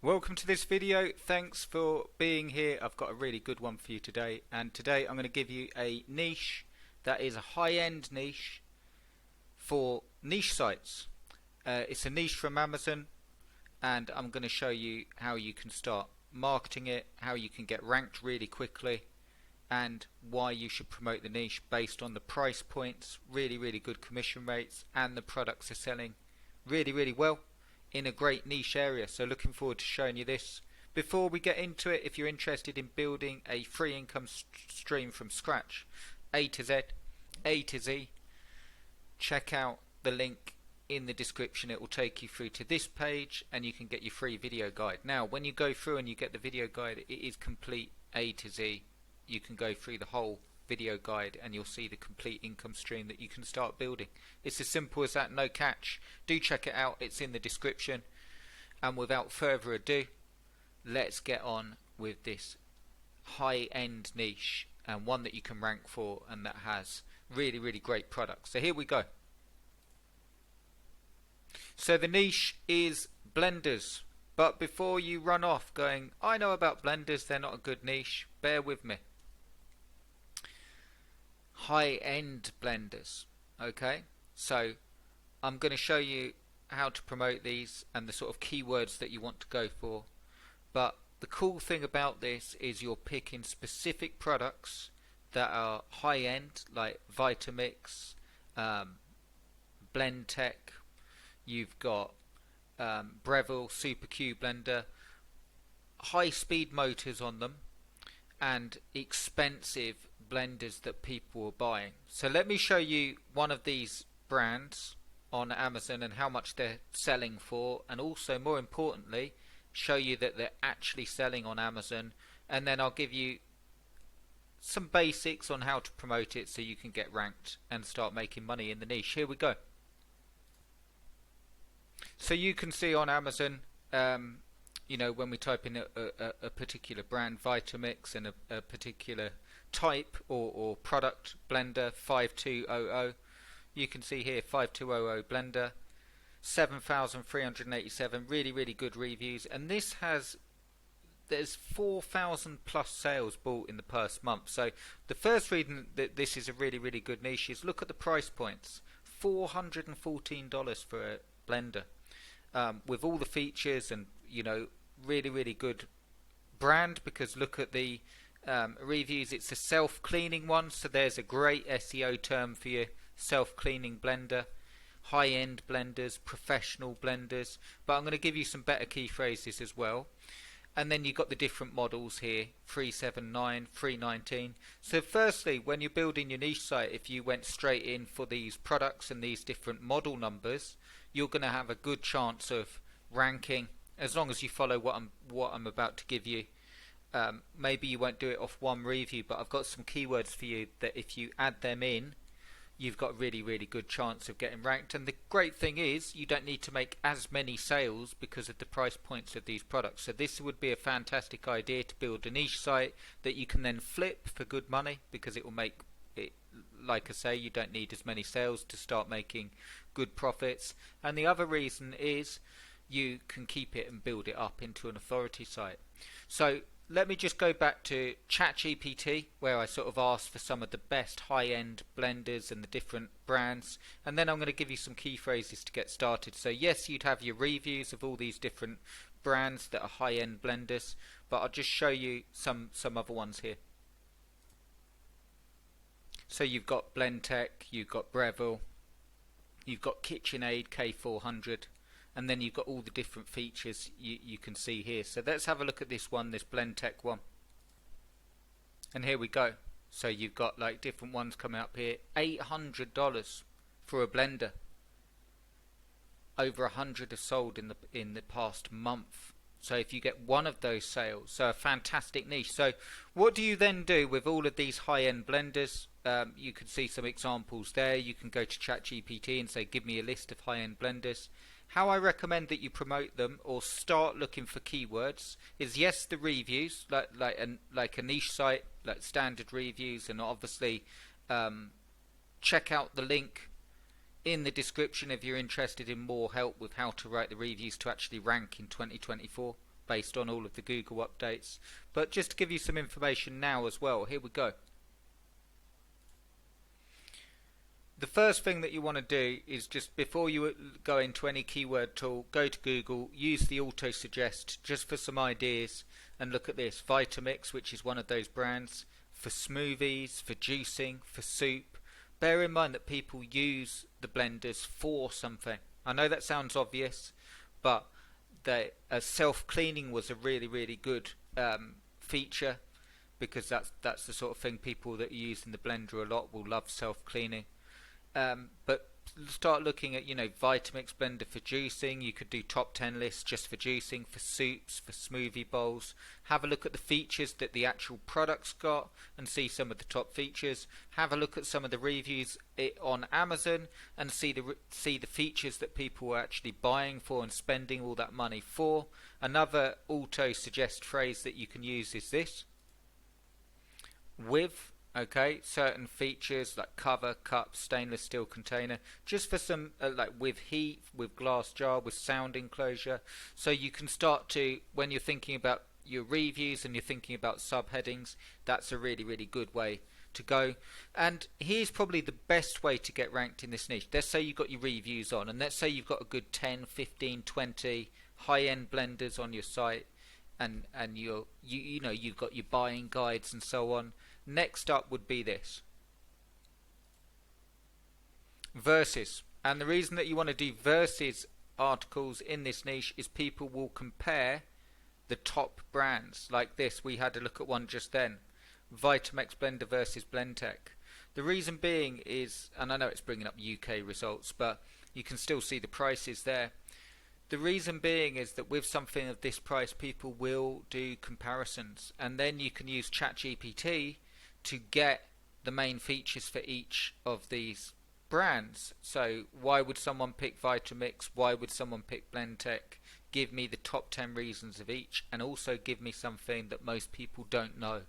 Welcome to this video. Thanks for being here. I've got a really good one for you today, and today I'm going to give you a niche that is a high-end niche for niche sites. It's a niche from Amazon, and I'm going to show you how you can start marketing it, how you can get ranked really quickly, and why you should promote the niche based on the price points, really good commission rates, and the products are selling really well in a great niche area. So looking forward to showing you this. Before we get into it, if you're interested in building a free income stream from scratch, A to Z, check out the link in the description. It will take you through to this page and you can get your free video guide. Now when you go through and you get the video guide, it is complete A to Z. You can go through the whole video guide and you'll see the complete income stream that you can start building. It's as simple as that, no catch. Do check it out, it's in the description. And without further ado, let's get on with this high-end niche, and one that you can rank for and that has really great products. So here we go. So the niche is blenders, but before you run off going, I know about blenders, they're not a good niche, bear with me. High-end blenders. Okay, so I'm going to show you how to promote these and the sort of keywords that you want to go for. But the cool thing about this is you're picking specific products that are high-end, like Vitamix, Blendtec. You've got Breville Super Q blender, high-speed motors on them, and expensive blenders that people are buying. So let me show you one of these brands on Amazon and how much they're selling for, and also more importantly show you that they're actually selling on Amazon, and then I'll give you some basics on how to promote it so you can get ranked and start making money in the niche. Here we go. So you can see on Amazon, you know, when we type in a particular brand, Vitamix, and a particular type or product, blender 5200, you can see here 5200 blender, 7,387 really good reviews, and this has, there's 4,000 plus sales bought in the first month. So the first reason that this is a really good niche is look at the price points. $414 for a blender, with all the features, and you know, really good brand, because look at the reviews. It's a self-cleaning one, so there's a great SEO term for your self-cleaning blender. High-end blenders, professional blenders, but I'm going to give you some better key phrases as well. And then you've got the different models here, 379, 319. So firstly, when you're building your niche site, if you went straight in for these products and these different model numbers, you're going to have a good chance of ranking, as long as you follow what I'm about to give you. Maybe you won't do it off one review, but I've got some keywords for you that if you add them in, you've got a really good chance of getting ranked. And the great thing is you don't need to make as many sales because of the price points of these products. So this would be a fantastic idea to build a niche site that you can then flip for good money, because it will make it, like I say, you don't need as many sales to start making good profits. And the other reason is you can keep it and build it up into an authority site. So let me just go back to ChatGPT, where I sort of asked for some of the best high-end blenders and the different brands, and then I'm going to give you some key phrases to get started. So yes, you'd have your reviews of all these different brands that are high-end blenders, but I'll just show you some other ones here. So you've got Blendtec, you've got Breville, you've got KitchenAid K400, and then you've got all the different features you can see here. So let's have a look at this one, this Blendtec one. And here we go. So you've got like different ones coming up here. $800 for a blender. Over 100 have sold in the past month. So if you get one of those sales, so a fantastic niche. So what do you then do with all of these high-end blenders? You can see some examples there. You can go to ChatGPT and say, give me a list of high-end blenders. How I recommend that you promote them or start looking for keywords is, yes, the reviews, like a niche site, like standard reviews, and obviously check out the link in the description if you're interested in more help with how to write the reviews to actually rank in 2024. based on all of the Google updates. But just to give you some information now as well, here we go. The first thing that you want to do is, just before you go into any keyword tool, go to Google, use the auto suggest just for some ideas, and look at this: Vitamix, which is one of those brands, for smoothies, for juicing, for soup. Bear in mind that people use the blenders for something. I know that sounds obvious, but self-cleaning was a really good feature, because that's the sort of thing people that are using the blender a lot will love, self-cleaning. But start looking at, Vitamix blender for juicing. You could do top 10 lists just for juicing, for soups, for smoothie bowls. Have a look at the features that the actual product's got and see some of the top features. Have a look at some of the reviews on Amazon and see the features that people are actually buying for and spending all that money for. Another auto suggest phrase that you can use is this: with certain features like cover, cup, stainless steel container, just for some like with heat, with glass jar, with sound enclosure. So you can start to, when you're thinking about your reviews and you're thinking about subheadings, that's a really good way to go. And here's probably the best way to get ranked in this niche. Let's say you've got your reviews on, and let's say you've got a good 10, 15, 20 high-end blenders on your site, and you've got your buying guides and so on. Next up would be this: versus. And the reason that you want to do versus articles in this niche is people will compare the top brands. Like this, we had a look at one just then: Vitamix blender versus Blendtec. The reason being is, and I know it's bringing up UK results, but you can still see the prices there. The reason being is that with something of this price, people will do comparisons, and then you can use ChatGPT to get the main features for each of these brands. So why would someone pick Vitamix? Why would someone pick Blendtec? Give me the top 10 reasons of each, and also give me something that most people don't know.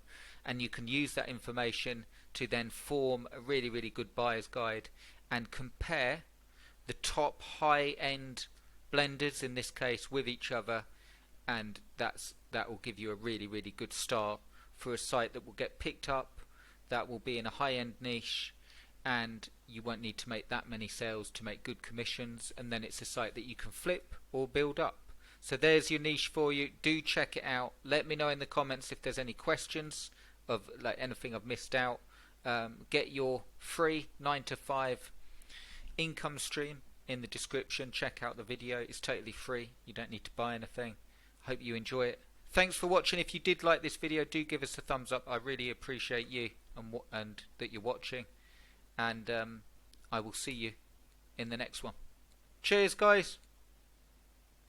And you can use that information to then form a really good buyer's guide and compare the top high-end blenders in this case with each other, and that will give you a really good start for a site that will get picked up, that will be in a high-end niche, and you won't need to make that many sales to make good commissions, and then it's a site that you can flip or build up. So there's your niche for you. Do check it out. Let me know in the comments if there's any questions of like anything I've missed out. Get your free 9 to 5 income stream in the description. Check out the video. It's totally free. You don't need to buy anything. Hope you enjoy it. Thanks for watching. If you did like this video, do give us a thumbs up. I really appreciate you and that you're watching. And I will see you in the next one. Cheers, guys.